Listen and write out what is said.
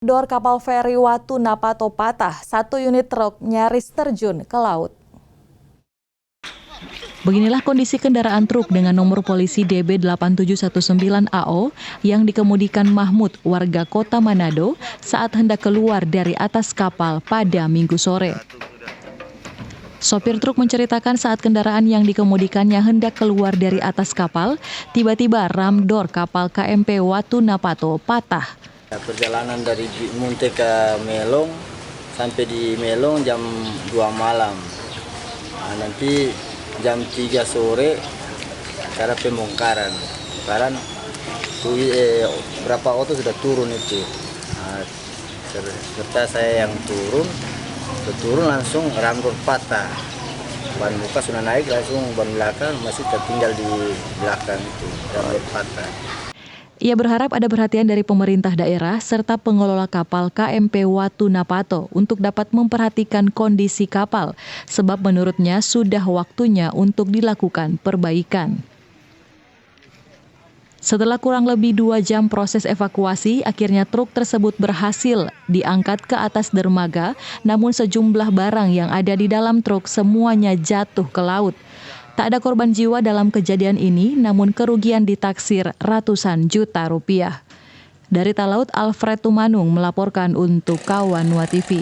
Dor kapal feri Watu Napato patah, satu unit truk nyaris terjun ke laut. Beginilah kondisi kendaraan truk dengan nomor polisi DB8719AO yang dikemudikan Mahmud, warga kota Manado, saat hendak keluar dari atas kapal pada Minggu sore. Sopir truk menceritakan saat kendaraan yang dikemudikannya hendak keluar dari atas kapal, tiba-tiba ram dor kapal KMP Watu Napato patah. Perjalanan dari Munte ke Melong sampai di Melong jam 2 malam. Nanti jam 3 sore cara pembongkaran. Sekarang berapa auto sudah turun itu. Serta saya yang turun langsung ramdor patah. Ban muka sudah naik, langsung ban belakang masih tertinggal di belakang itu, ramdor patah. Ia berharap ada perhatian dari pemerintah daerah serta pengelola kapal KMP Watu Napato untuk dapat memperhatikan kondisi kapal, sebab menurutnya sudah waktunya untuk dilakukan perbaikan. Setelah kurang lebih 2 jam proses evakuasi, akhirnya truk tersebut berhasil diangkat ke atas dermaga, namun sejumlah barang yang ada di dalam truk semuanya jatuh ke laut. Tak ada korban jiwa dalam kejadian ini, namun kerugian ditaksir ratusan juta rupiah. Dari Talaut, Alfred Tumanung melaporkan untuk Kawan Nuwa TV.